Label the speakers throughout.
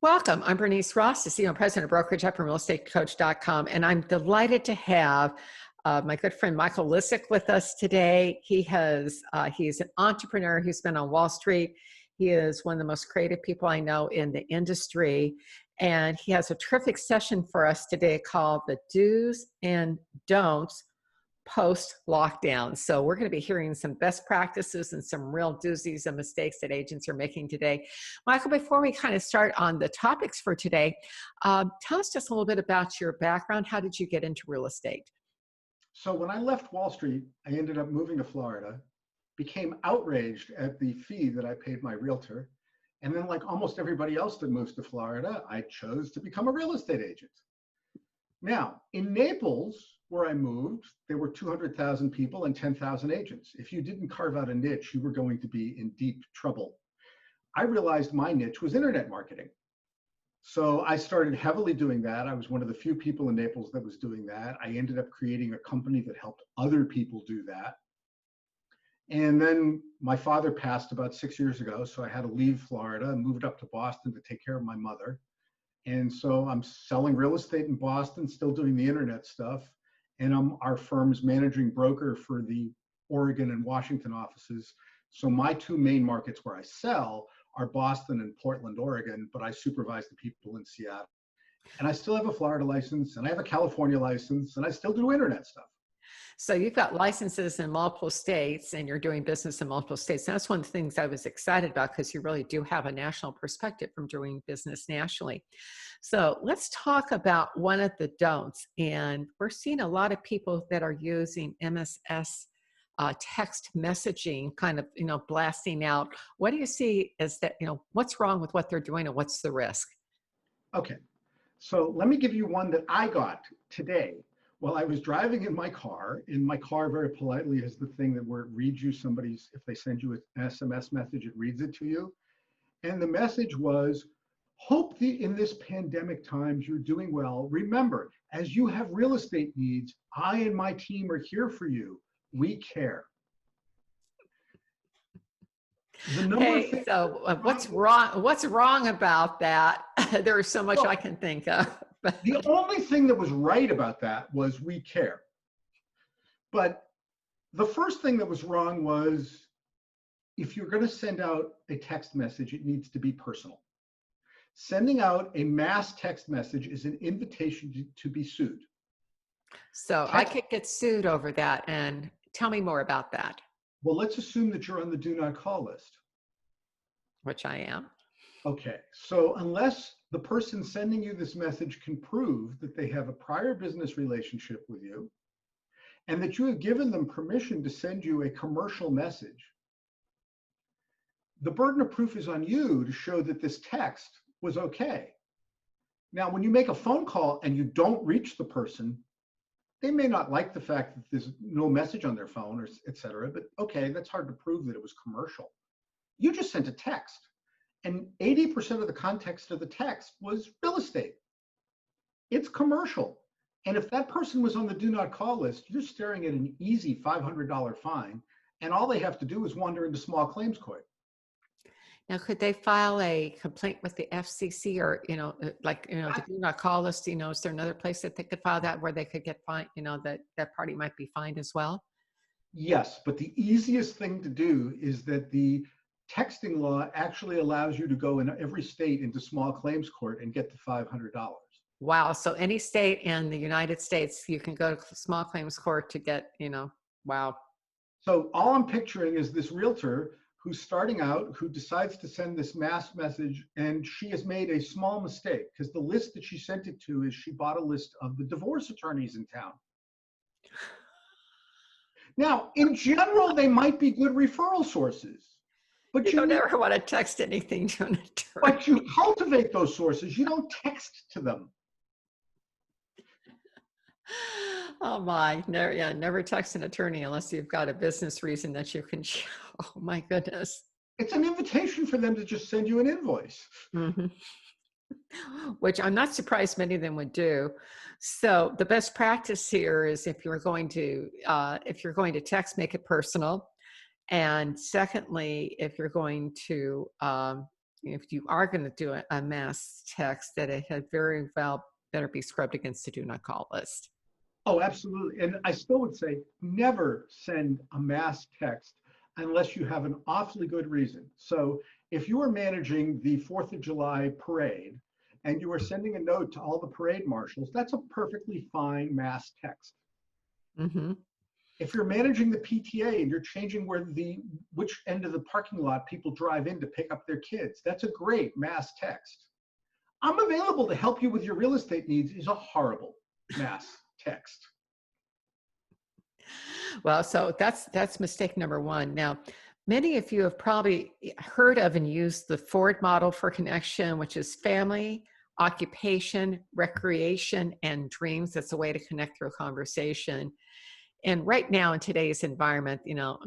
Speaker 1: Welcome. I'm Bernice Ross, the CEO and President of Brokerage Up from realestatecoach.com, and I'm delighted to have my good friend Michael Lissick with us today. He's an entrepreneur who's been on Wall Street. He is one of the most creative people I know in the industry, and he has a terrific session for us today called The Do's and Don'ts Post-Lockdown. So we're going to be hearing some best practices and some real doozies and mistakes that agents are making today. Michael, before we kind of start on the topics for today, tell us just a little bit about your background. How did you get into real estate?
Speaker 2: So when I left Wall Street, I ended up moving to Florida, became outraged at the fee that I paid my realtor. And then, like almost everybody else that moves to Florida, I chose to become a real estate agent. Now, in Naples, where I moved, there were 200,000 people and 10,000 agents. If you didn't carve out a niche, you were going to be in deep trouble. I realized my niche was internet marketing. So I started heavily doing that. I was one of the few people in Naples that was doing that. I ended up creating a company that helped other people do that. And then my father passed about 6 years ago, so I had to leave Florida and moved up to Boston to take care of my mother. And so I'm selling real estate in Boston, still doing the internet stuff. And I'm our firm's managing broker for the Oregon and Washington offices. So my two main markets where I sell are Boston and Portland, Oregon, but I supervise the people in Seattle. And I still have a Florida license, and I have a California license, and I still do internet stuff.
Speaker 1: So you've got licenses in multiple states and you're doing business in multiple states. And that's one of the things I was excited about because you really do have a national perspective from doing business nationally. So let's talk about one of the don'ts. And we're seeing a lot of people that are using MSS text messaging, kind of, blasting out. What do you see as that, what's wrong with what they're doing and what's the risk?
Speaker 2: Okay, so let me give you one that I got today. While I was driving in my car very politely is the thing that where it reads you if they send you an SMS message, it reads it to you. And the message was, hope in this pandemic times you're doing well. Remember, as you have real estate needs, I and my team are here for you. We care.
Speaker 1: What's wrong? What's wrong about that? There's so much I can think of.
Speaker 2: The only thing that was right about that was we care. But the first thing that was wrong was if you're going to send out a text message, it needs to be personal. Sending out a mass text message is an invitation to be sued.
Speaker 1: So I could get sued over that. And tell me more about that.
Speaker 2: Well, let's assume that you're on the do not call list.
Speaker 1: Which I am.
Speaker 2: Okay, so unless the person sending you this message can prove that they have a prior business relationship with you and that you have given them permission to send you a commercial message, the burden of proof is on you to show that this text was okay. Now, when you make a phone call and you don't reach the person, they may not like the fact that there's no message on their phone, or et cetera, but okay, that's hard to prove that it was commercial. You just sent a text. And 80% of the context of the text was real estate. It's commercial. And if that person was on the do not call list, you're staring at an easy $500 fine. And all they have to do is wander into small claims court.
Speaker 1: Now, could they file a complaint with the FCC or, the do not call list, is there another place that they could file that where they could get fined, that party might be fined as well?
Speaker 2: Yes, but the easiest thing to do is that the texting law actually allows you to go in every state into small claims court and get the $500.
Speaker 1: Wow. So any state in the United States, you can go to small claims court to get, wow.
Speaker 2: So all I'm picturing is this realtor who's starting out, who decides to send this mass message, and she has made a small mistake because the list that she sent it to is she bought a list of the divorce attorneys in town. Now, in general, they might be good referral sources. But
Speaker 1: you don't ever want to text anything to an attorney.
Speaker 2: But you cultivate those sources. You don't text to them.
Speaker 1: Oh my, never text an attorney unless you've got a business reason that you can show. Oh my goodness.
Speaker 2: It's an invitation for them to just send you an invoice.
Speaker 1: Mm-hmm. Which I'm not surprised many of them would do. So the best practice here is if you're going to text, make it personal. And secondly, if you're going to, if you are going to do a mass text, that it had very well better be scrubbed against the do not call list.
Speaker 2: Oh, absolutely. And I still would say never send a mass text unless you have an awfully good reason. So if you are managing the 4th of July parade and you are sending a note to all the parade marshals, that's a perfectly fine mass text.
Speaker 1: Mm-hmm.
Speaker 2: If you're managing the PTA and you're changing which end of the parking lot people drive in to pick up their kids, that's a great mass text. I'm available to help you with your real estate needs is a horrible mass text.
Speaker 1: Well, so that's mistake number one. Now, many of you have probably heard of and used the Ford model for connection, which is family, occupation, recreation, and dreams. That's a way to connect through a conversation. And right now in today's environment,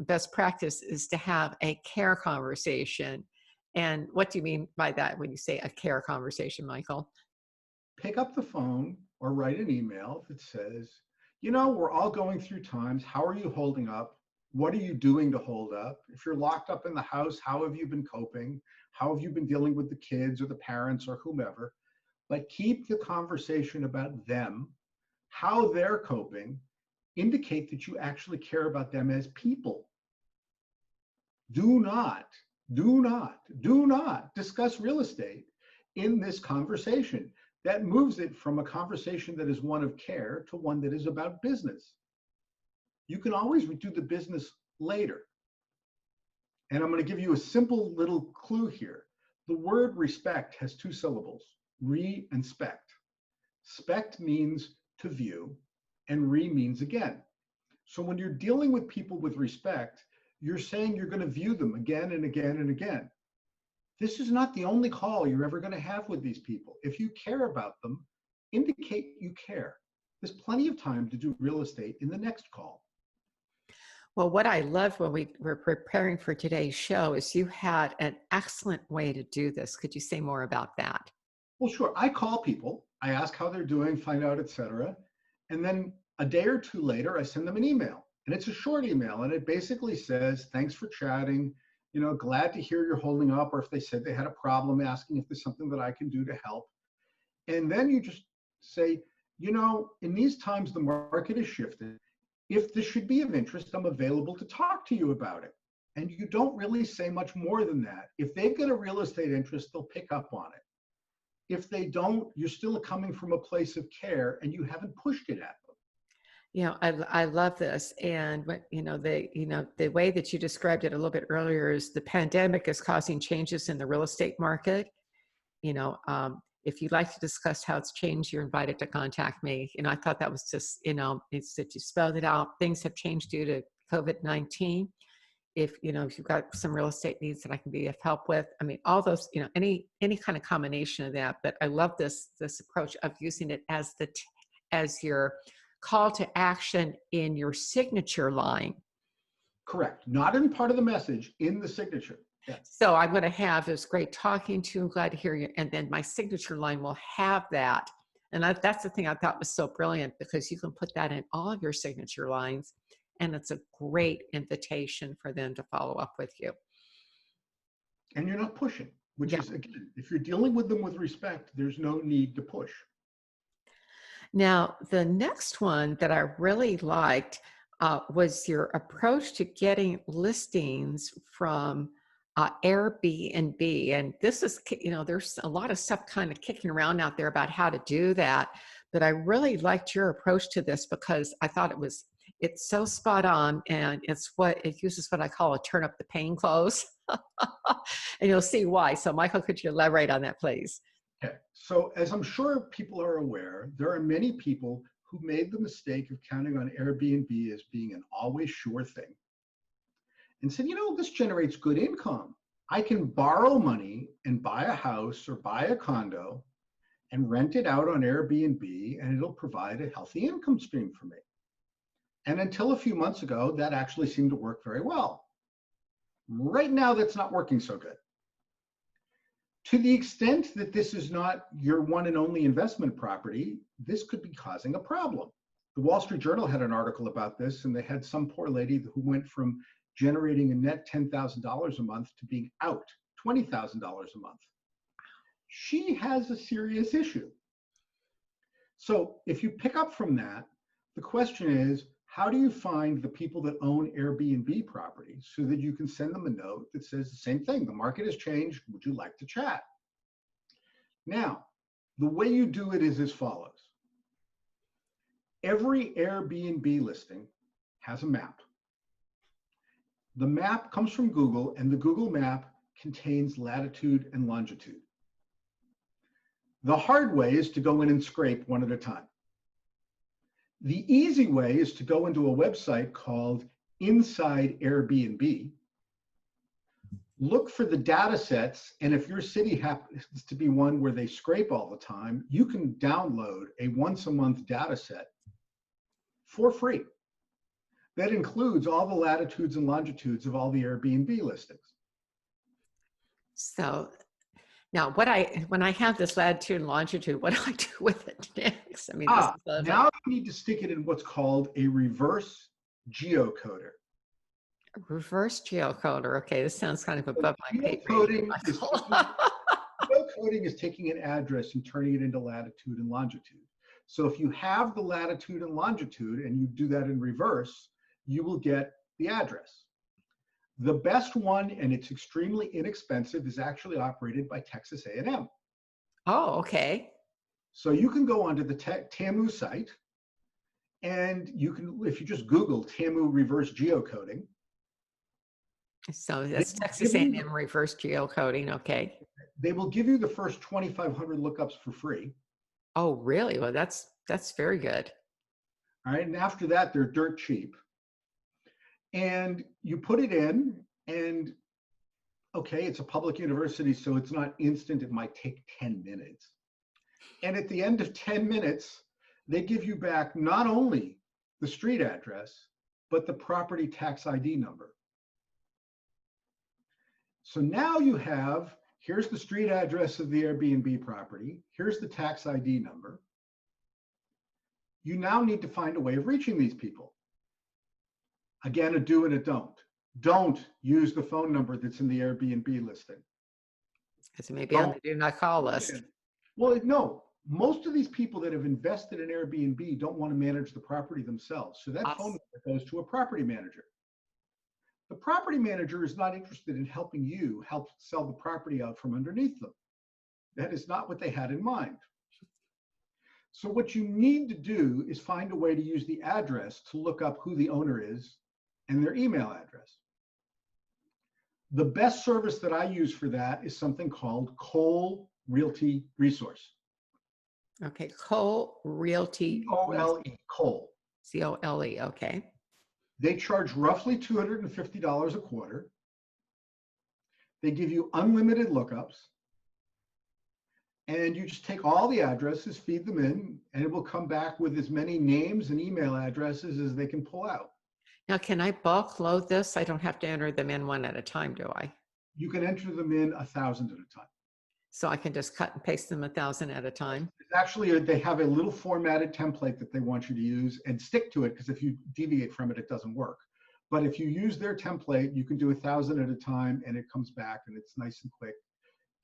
Speaker 1: best practice is to have a care conversation. And what do you mean by that when you say a care conversation, Michael?
Speaker 2: Pick up the phone or write an email that says, we're all going through times. How are you holding up? What are you doing to hold up? If you're locked up in the house, how have you been coping? How have you been dealing with the kids or the parents or whomever? But keep the conversation about them, how they're coping, indicate that you actually care about them as people. Do not discuss real estate in this conversation. That moves it from a conversation that is one of care to one that is about business. You can always do the business later. And I'm going to give you a simple little clue here. The word respect has 2 syllables, re and spect. Spect means to view, and re means again. So when you're dealing with people with respect, you're saying you're going to view them again and again and again. This is not the only call you're ever going to have with these people. If you care about them, indicate you care. There's plenty of time to do real estate in the next call.
Speaker 1: Well, what I loved when we were preparing for today's show is you had an excellent way to do this. Could you say more about that?
Speaker 2: Well, sure. I call people, I ask how they're doing, find out, etc. And then a day or 2 later, I send them an email. And it's a short email. And it basically says, thanks for chatting. Glad to hear you're holding up. Or if they said they had a problem, asking if there's something that I can do to help. And then you just say, in these times, the market is shifted. If this should be of interest, I'm available to talk to you about it. And you don't really say much more than that. If they've got a real estate interest, they'll pick up on it. If they don't, you're still coming from a place of care and you haven't pushed it at them.
Speaker 1: I love this. And the way that you described it a little bit earlier is the pandemic is causing changes in the real estate market. If you'd like to discuss how it's changed, you're invited to contact me. I thought that was just, it's that you spelled it out. Things have changed due to COVID-19. If you've got some real estate needs that I can be of help with, all those, any kind of combination of that. But I love this approach of using it as your call to action in your signature line.
Speaker 2: Correct. Not in part of the message, in the signature. Yeah.
Speaker 1: So I'm going to have, it's great talking to you. I'm glad to hear you. And then my signature line will have that. And that's the thing I thought was so brilliant, because you can put that in all of your signature lines. And it's a great invitation for them to follow up with you.
Speaker 2: And you're not pushing, which is, again, if you're dealing with them with respect, there's no need to push.
Speaker 1: Now, the next one that I really liked was your approach to getting listings from Airbnb. And this is, there's a lot of stuff kind of kicking around out there about how to do that. But I really liked your approach to this, because I thought it's so spot on, and it uses what I call a turn up the pain close. And you'll see why. So Michael, could you elaborate on that, please?
Speaker 2: Okay. So as I'm sure people are aware, there are many people who made the mistake of counting on Airbnb as being an always sure thing and said, this generates good income. I can borrow money and buy a house or buy a condo and rent it out on Airbnb, and it'll provide a healthy income stream for me. And until a few months ago, that actually seemed to work very well. Right now, that's not working so good. To the extent that this is not your one and only investment property, this could be causing a problem. The Wall Street Journal had an article about this, and they had some poor lady who went from generating a net $10,000 a month to being out $20,000 a month. she has a serious issue. So if you pick up from that, the question is, how do you find the people that own Airbnb properties so that you can send them a note that says the same thing? The market has changed. Would you like to chat? Now, the way you do it is as follows. Every Airbnb listing has a map. The map comes from Google, and the Google map contains latitude and longitude. The hard way is to go in and scrape one at a time. The easy way is to go into a website called Inside Airbnb, look for the data sets, and if your city happens to be one where they scrape all the time, you can download a once-a-month data set for free. That includes all the latitudes and longitudes of all the Airbnb listings.
Speaker 1: So now, when I have this latitude and longitude, what do I do with it next? I mean,
Speaker 2: now you need to stick it in what's called a reverse geocoder.
Speaker 1: Reverse geocoder. Okay, this sounds kind of above my pay
Speaker 2: grade. Geocoding is taking an address and turning it into latitude and longitude. So if you have the latitude and longitude and you do that in reverse, you will get the address. The best one, and it's extremely inexpensive, is actually operated by Texas A&M.
Speaker 1: Oh, okay.
Speaker 2: So you can go onto the TAMU site, and you can, if you just Google TAMU reverse geocoding.
Speaker 1: So that's Texas A&M reverse geocoding, okay.
Speaker 2: They will give you the first 2,500 lookups for free.
Speaker 1: Oh, really? Well, that's very good.
Speaker 2: All right, and after that, they're dirt cheap. And you put it in, and okay, it's a public university, so it's not instant. It might take 10 minutes. And at the end of 10 minutes, they give you back not only the street address, but the property tax ID number. So now you have, here's the street address of the Airbnb property. Here's the tax ID number. You now need to find a way of reaching these people. Again, a do and a don't. Don't use the phone number that's in the Airbnb listing.
Speaker 1: Because it may be on the do not call list.
Speaker 2: Well, no. Most of these people that have invested in Airbnb don't want to manage the property themselves. So that phone number goes to a property manager. The property manager is not interested in helping you help sell the property out from underneath them. That is not what they had in mind. So what you need to do is find a way to use the address to look up who the owner is and their email address. The best service that I use for that is something called Cole Realty Resource.
Speaker 1: Okay, Cole Realty.
Speaker 2: C-O-L-E, Cole.
Speaker 1: C-O-L-E, okay.
Speaker 2: They charge roughly $250 a quarter. They give you unlimited lookups. And you just take all the addresses, feed them in, and it will come back with as many names and email addresses as they can pull out.
Speaker 1: Now, can I bulk load this? I don't have to enter them in one at a time, do I?
Speaker 2: You can enter them in 1,000 at a time.
Speaker 1: So I can just cut and paste them 1,000 at a time?
Speaker 2: Actually, they have a little formatted template that they want you to use and stick to it, because if you deviate from it, it doesn't work. But if you use their template, you can do 1,000 at a time, and it comes back, and it's nice and quick,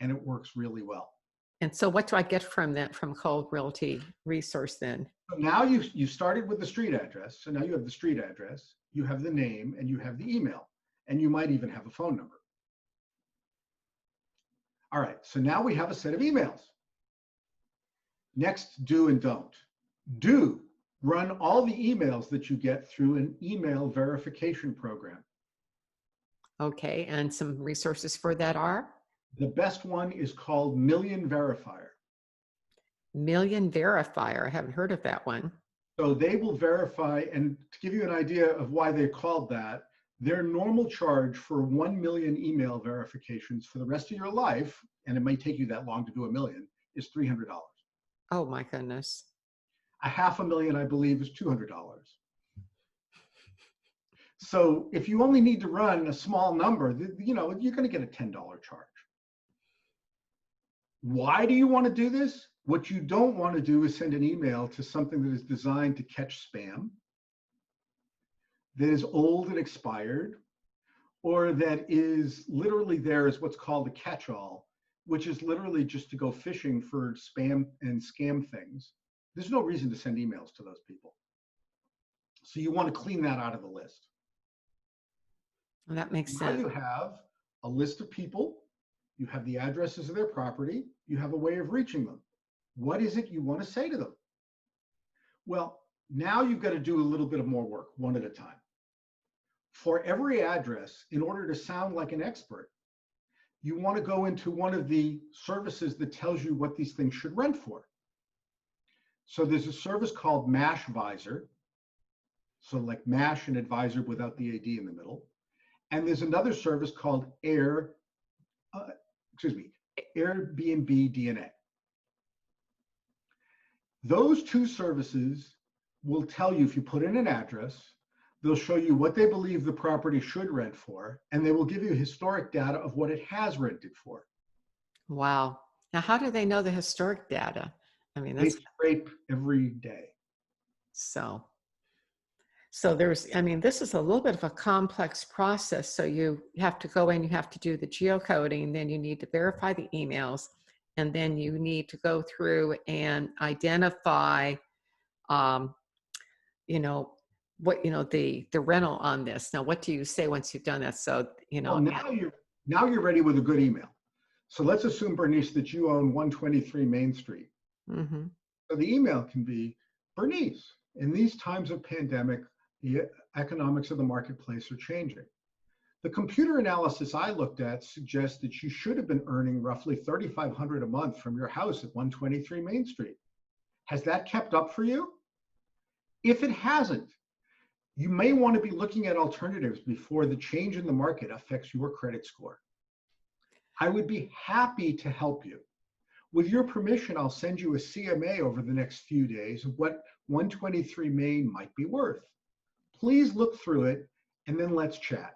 Speaker 2: and it works really well.
Speaker 1: And so what do I get from that, from Cole Realty Resource then?
Speaker 2: So now you started with the street address. So now you have the street address, you have the name, and you have the email, and you might even have a phone number. All right, so now we have a set of emails. Next, do and don't. Do, run all the emails that you get through an email verification program.
Speaker 1: Okay, and some resources for that are?
Speaker 2: The best one is called Million Verifier.
Speaker 1: Million Verifier, I haven't heard of that one.
Speaker 2: So they will verify, and to give you an idea of why they called that, their normal charge for 1 million email verifications for the rest of your life, and it may take you that long to do 1 million, is $300.
Speaker 1: Oh my goodness.
Speaker 2: 500,000, I believe, is $200. So if you only need to run a small number, you know, you're going to get a $10 charge. Why do you want to do this? What you don't want to do is send an email to something that is designed to catch spam, that is old and expired, or that is literally there as what's called a catch-all, which is literally just to go fishing for spam and scam things, there's no reason to send emails to those people. So you want to clean that out of the list.
Speaker 1: Well, that makes
Speaker 2: Now
Speaker 1: sense.
Speaker 2: you have a list of people, you have the addresses of their property, you have a way of reaching them. What is it you want to say to them? Well, now you've got to do a little bit of more work, one at a time. For every address, in order to sound like an expert, you want to go into one of the services that tells you what these things should rent for. So there's a service called Mashvisor. So like Mash and advisor without the AD in the middle. And there's another service called Airbnb DNA. Those two services will tell you, if you put in an address, they'll show you what they believe the property should rent for, and they will give you historic data of what it has rented for.
Speaker 1: Wow. Now, how do they know the historic data? I mean,
Speaker 2: They
Speaker 1: that's
Speaker 2: scrape every day.
Speaker 1: so there's, I mean, this is a little bit of a complex process. So you have to go in, you have to do the geocoding, then you need to verify the emails, and then you need to go through and identify, you know, what, you know, the rental on this. Now, what do you say once you've done that? So, you know,
Speaker 2: well, now you're ready with a good email. So let's assume, Bernice, that you own 123 Main Street.
Speaker 1: mm-hmm.
Speaker 2: So the email can be, Bernice, in these times of pandemic, the economics of the marketplace are changing. The computer analysis I looked at suggests that you should have been earning roughly $3,500 a month from your house at 123 Main Street. Has that kept up for you? If it hasn't, you may want to be looking at alternatives before the change in the market affects your credit score. I would be happy to help you. With your permission, I'll send you a CMA over the next few days of what 123 Main might be worth. Please look through it, and then let's chat.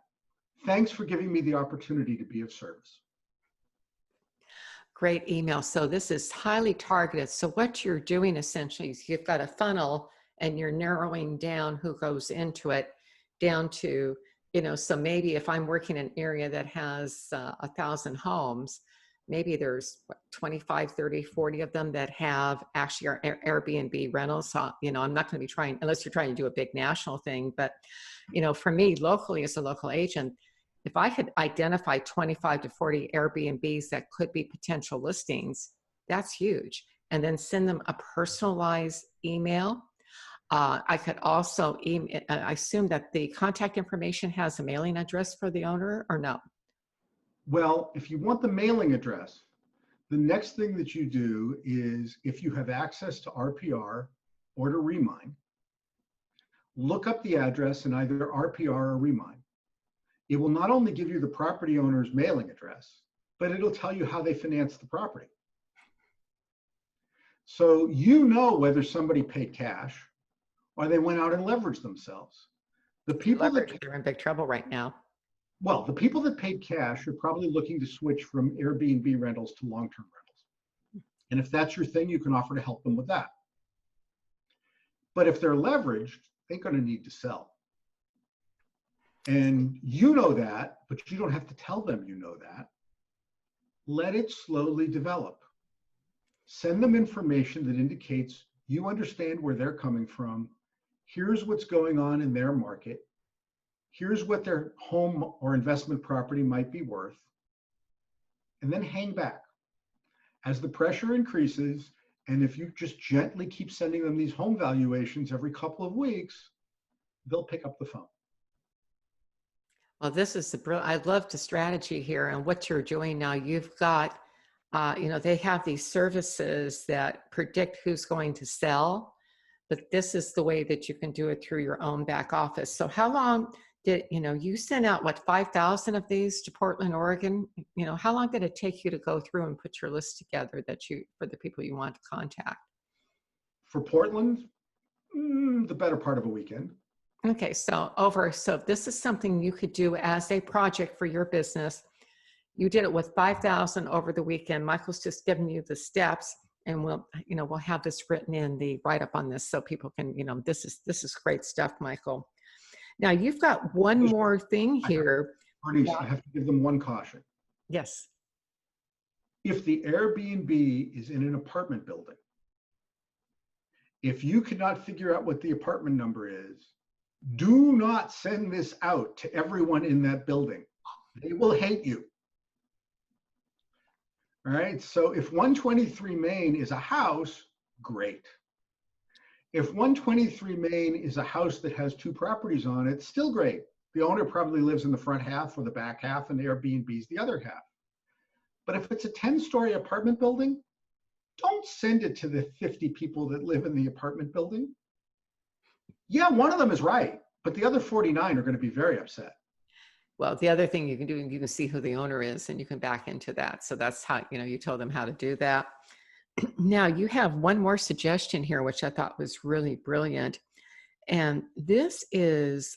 Speaker 2: Thanks for giving me the opportunity to be of service.
Speaker 1: Great email. So this is highly targeted. So what you're doing essentially is you've got a funnel and you're narrowing down who goes into it down to, you know, so maybe if I'm working in an area that has 1,000 homes, maybe there's 25, 30, 40 of them that have actually are Airbnb rentals. So, you know, I'm not going to be trying, unless you're trying to do a big national thing, but, you know, for me locally as a local agent, if I could identify 25 to 40 Airbnbs that could be potential listings, that's huge. And then send them a personalized email. I could also email, I assume that the contact information has a mailing address for the owner or no?
Speaker 2: Well, if you want the mailing address, the next thing that you do is, if you have access to RPR or to Remine, look up the address in either RPR or Remine. It will not only give you the property owner's mailing address, but it'll tell you how they finance the property. So you know whether somebody paid cash or they went out and leveraged themselves. The people that
Speaker 1: They're in big trouble right now.
Speaker 2: Well, the people that paid cash are probably looking to switch from Airbnb rentals to long-term rentals. And if that's your thing, you can offer to help them with that. But if they're leveraged, they're going to need to sell. And you know that, but you don't have to tell them you know that. Let it slowly develop. Send them information that indicates you understand where they're coming from. Here's what's going on in their market. Here's what their home or investment property might be worth. And then hang back. As the pressure increases, and if you just gently keep sending them these home valuations every couple of weeks, they'll pick up the phone.
Speaker 1: Well, this is I love the strategy here and what you're doing now. You've got, you know, they have these services that predict who's going to sell, but this is the way that you can do it through your own back office. So how long did, you know, you sent out what, 5,000 of these to Portland, Oregon? You know, how long did it take you to go through and put your list together that you, for the people you want to contact?
Speaker 2: For Portland, the better part of a weekend.
Speaker 1: Okay, so this is something you could do as a project for your business. You did it with 5,000 over the weekend. Michael's just giving you the steps, and we'll have this written in the write-up on this so people can, you know, this is great stuff, Michael. Now you've got one more thing here.
Speaker 2: Bernice, I have to give them one caution.
Speaker 1: Yes.
Speaker 2: If the Airbnb is in an apartment building, if you cannot figure out what the apartment number is, do not send this out to everyone in that building. They will hate you. All right. So if 123 Main is a house, great. If 123 Main is a house that has two properties on it, still great. The owner probably lives in the front half or the back half, and the Airbnb is the other half. But if it's a 10-story apartment building, don't send it to the 50 people that live in the apartment building. Yeah, one of them is right, but the other 49 are going to be very upset.
Speaker 1: Well, the other thing you can do, you can see who the owner is and you can back into that. So that's how, you told them how to do that. Now you have one more suggestion here, which I thought was really brilliant. And this is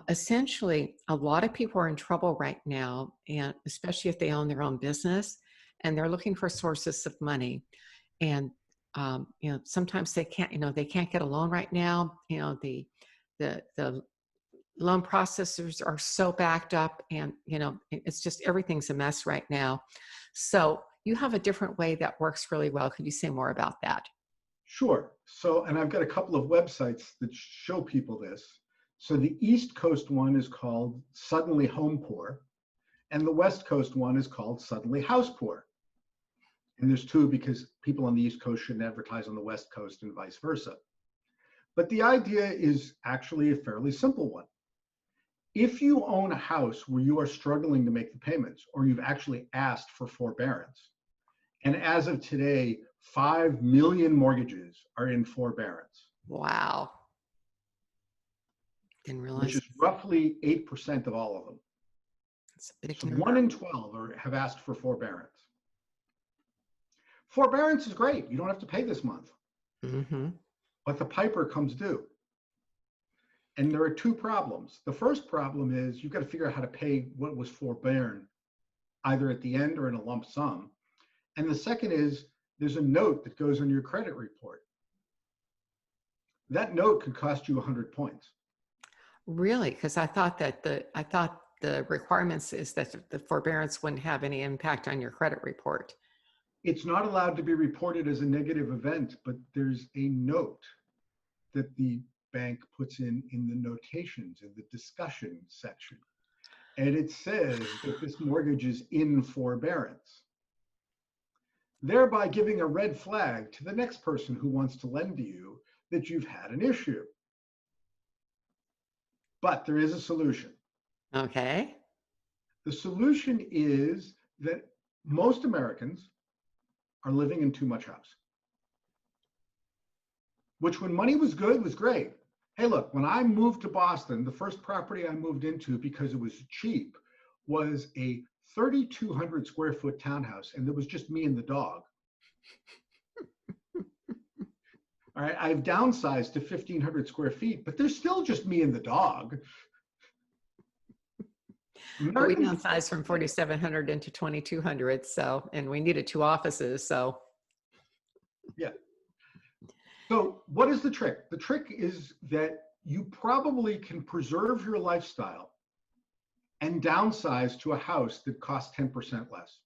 Speaker 1: essentially a lot of people are in trouble right now, and especially if they own their own business and they're looking for sources of money. And, sometimes they can't, they can't get a loan right now. The loan processors are so backed up, and it's just everything's a mess right now. So you have a different way that works really well. Could you say more about that?
Speaker 2: Sure. So, and I've got a couple of websites that show people this. So the East Coast one is called Suddenly Home Poor, and the West Coast one is called Suddenly House Poor. And there's two because people on the East Coast shouldn't advertise on the West Coast and vice versa. But the idea is actually a fairly simple one. If you own a house where you are struggling to make the payments, or you've actually asked for forbearance, and as of today, 5 million mortgages are in forbearance.
Speaker 1: Wow. Didn't realize.
Speaker 2: Which is roughly 8% of all of them.
Speaker 1: That's a big
Speaker 2: So
Speaker 1: number.
Speaker 2: 1 in 12 have asked for forbearance. Forbearance is great. You don't have to pay this month.
Speaker 1: Mm-hmm.
Speaker 2: But the piper comes due. And there are two problems. The first problem is you've got to figure out how to pay what was forbeared, either at the end or in a lump sum. And the second is there's a note that goes on your credit report. That note could cost you 100 points.
Speaker 1: Really? Because I thought the requirements is that the forbearance wouldn't have any impact on your credit report.
Speaker 2: It's not allowed to be reported as a negative event, but there's a note that the bank puts in the notations, in the discussion section. And it says that this mortgage is in forbearance, thereby giving a red flag to the next person who wants to lend to you that you've had an issue. But there is a solution.
Speaker 1: Okay.
Speaker 2: The solution is that most Americans are living in too much house, which when money was good was great. Hey, look, when I moved to Boston, the first property I moved into because it was cheap was a 3,200 square foot townhouse, and there was just me and the dog. All right, I've downsized to 1,500 square feet, but there's still just me and the dog.
Speaker 1: But we downsized from 4,700 into 2,200, so, and we needed 2 offices, so.
Speaker 2: Yeah. So what is the trick? The trick is that you probably can preserve your lifestyle and downsize to a house that costs 10% less.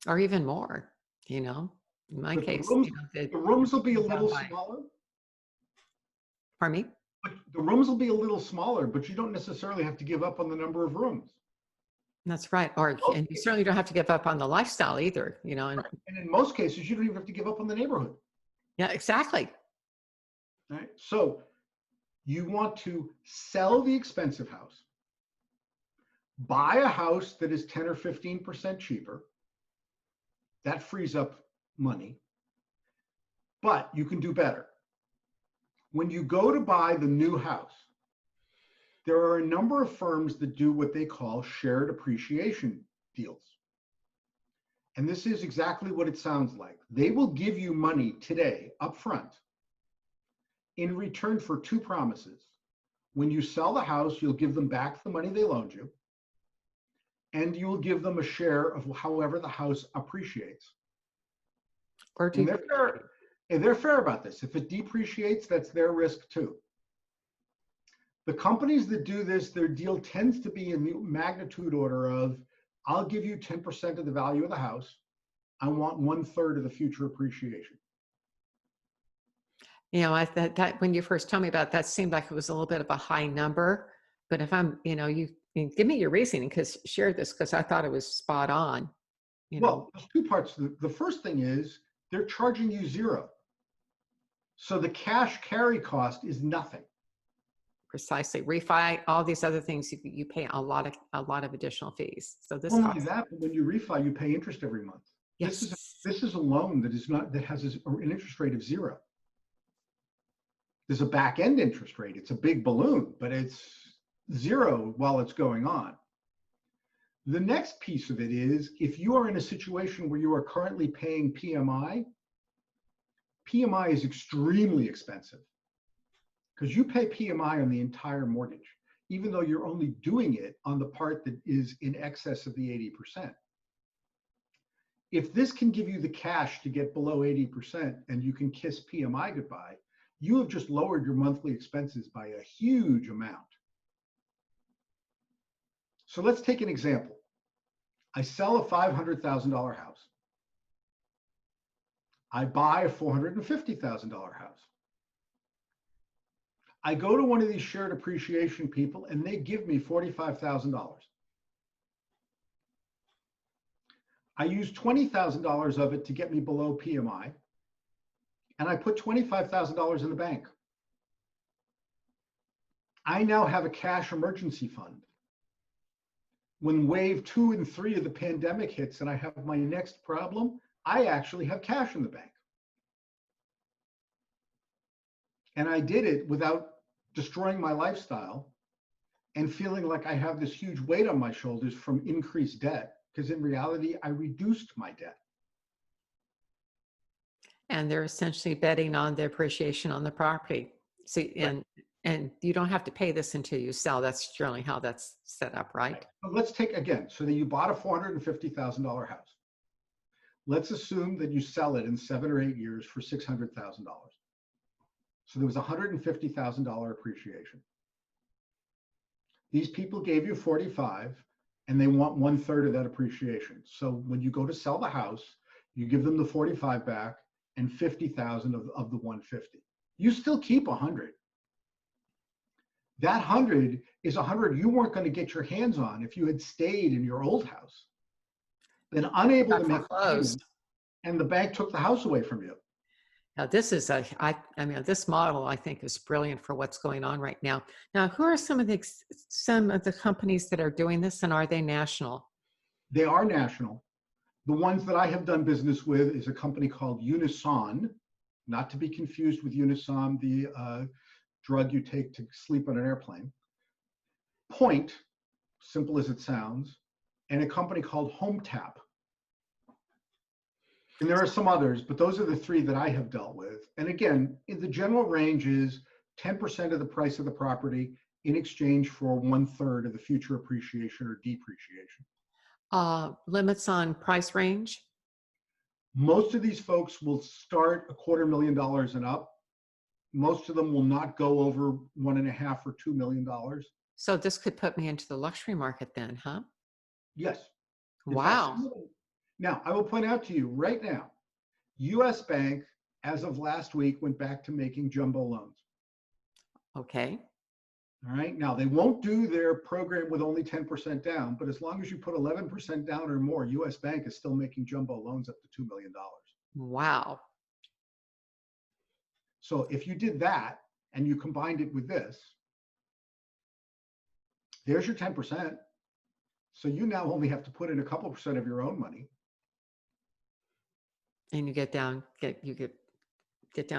Speaker 1: Or even more, in my
Speaker 2: But
Speaker 1: case.
Speaker 2: the rooms will be a little smaller.
Speaker 1: Pardon me?
Speaker 2: But the rooms will be a little smaller, but you don't necessarily have to give up on the number of rooms.
Speaker 1: That's right. And you certainly don't have to give up on the lifestyle either, And
Speaker 2: in most cases, you don't even have to give up on the neighborhood.
Speaker 1: yeah, exactly.
Speaker 2: Right? So you want to sell the expensive house, buy a house that is 10 or 15% cheaper. That frees up money, but you can do better. When you go to buy the new house, there are a number of firms that do what they call shared appreciation deals. And this is exactly what it sounds like. They will give you money today up front in return for 2 promises. When you sell the house, you'll give them back the money they loaned you, and you will give them a share of however the house appreciates.
Speaker 1: Or do
Speaker 2: they're fair about this. If it depreciates, that's their risk too. The companies that do this, their deal tends to be in the magnitude order of I'll give you 10% of the value of the house. I want 1/3 of the future appreciation.
Speaker 1: You know, that when you first told me about that seemed like it was a little bit of a high number. But if I'm, you give me your reasoning because share this because I thought it was spot on. You know,
Speaker 2: Well, there's two parts. The first thing is they're charging you zero. So the cash carry cost is nothing.
Speaker 1: precisely refi, all these other things you pay a lot of additional fees. So this
Speaker 2: Not only
Speaker 1: talks,
Speaker 2: that, but when you refi, you pay interest every month. This is
Speaker 1: yes,
Speaker 2: this is a loan that has an interest rate of zero. There's a back end interest rate. It's a big balloon, but it's zero while it's going on. The next piece of it is if you are in a situation where you are currently paying PMI, PMI is extremely expensive because you pay PMI on the entire mortgage, even though you're only doing it on the part that is in excess of the 80%. If this can give you the cash to get below 80% and you can kiss PMI goodbye, you have just lowered your monthly expenses by a huge amount. So let's take an example. I sell a $500,000 house. I buy a $450,000 house. I go to one of these shared appreciation people and they give me $45,000. I use $20,000 of it to get me below PMI, and I put $25,000 in the bank. I now have a cash emergency fund. When wave 2 and 3 of the pandemic hits and I have my next problem, I actually have cash in the bank. And I did it without destroying my lifestyle and feeling like I have this huge weight on my shoulders from increased debt, because in reality, I reduced my debt.
Speaker 1: and they're essentially betting on the appreciation on the property. See, and you don't have to pay this until you sell. That's generally how that's set up, right?
Speaker 2: But let's take again, so that you bought a $450,000 house. Let's assume that you sell it in 7 or 8 years for $600,000. So there was $150,000 appreciation. These people gave you 45 and they want 1/3 of that appreciation. So when you go to sell the house, you give them the 45 back and 50,000 of the 150. You still keep 100. That 100 is 100 you weren't going to get your hands on if you had stayed in your old house. Then unable to make the payment, and the bank took the house away from you.
Speaker 1: Now, this is I mean, this model I think is brilliant for what's going on right now. Now, who are some of the companies that are doing this, and are they national?
Speaker 2: They are national. The ones that I have done business with is a company called Unison, not to be confused with Unison, the drug you take to sleep on an airplane. Point, simple as it sounds, and a company called HomeTap. And there are some others, but those are the three that I have dealt with. And again, in the general range is 10% of the price of the property in exchange for 1/3 of the future appreciation or depreciation.
Speaker 1: Limits on price range?
Speaker 2: Most of these folks will start $250,000 and up. Most of them will not go over $1.5 or $2 million.
Speaker 1: So this could put me into the luxury market then, huh?
Speaker 2: Yes. In
Speaker 1: Wow.
Speaker 2: fact, now, I will point out to you right now, US Bank, as of last week, went back to making jumbo loans.
Speaker 1: Okay.
Speaker 2: All right. Now, they won't do their program with only 10% down, but as long as you put 11% down or more, US Bank is still making jumbo loans up to $2 million.
Speaker 1: Wow.
Speaker 2: So if you did that and you combined it with this, there's your 10%. So you now only have to put in a couple percent of your own money.
Speaker 1: And you get down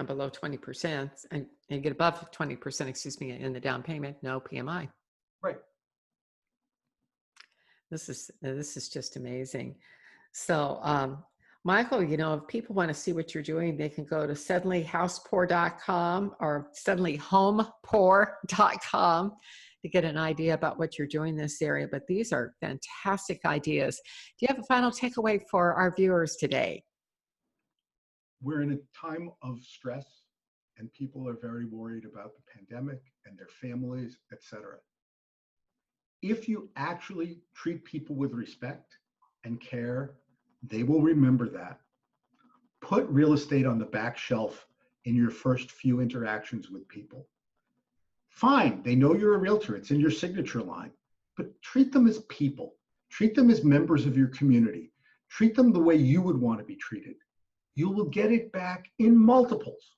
Speaker 1: below 20% and you get above 20%, excuse me, in the down payment, no PMI.
Speaker 2: Right.
Speaker 1: This is just amazing. So, Michael, if people want to see what you're doing, they can go to suddenlyhousepoor.com or suddenlyhomepoor.com to get an idea about what you're doing in this area. But these are fantastic ideas. Do you have a final takeaway for our viewers today?
Speaker 2: We're in a time of stress and people are very worried about the pandemic and their families, etc. If you actually treat people with respect and care, they will remember that. Put real estate on the back shelf in your first few interactions with people. Fine, they know you're a realtor, it's in your signature line, but treat them as people. Treat them as members of your community. Treat them the way you would want to be treated. You will get it back in multiples.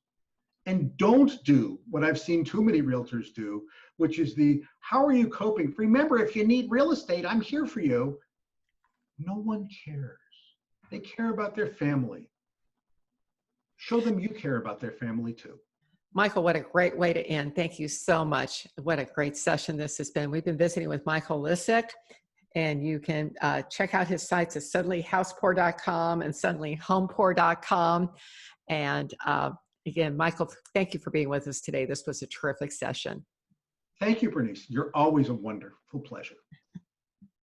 Speaker 2: And don't do what I've seen too many realtors do, which is how are you coping? Remember, if you need real estate, I'm here for you. No one cares. They care about their family. Show them you care about their family too.
Speaker 1: Michael, what a great way to end. Thank you so much. What a great session this has been. We've been visiting with Michael Lissick, and you can check out his sites at suddenlyhousepour.com and suddenlyhomepour.com. And again, Michael, thank you for being with us today. This was a terrific session.
Speaker 2: Thank you, Bernice. You're always a wonderful pleasure.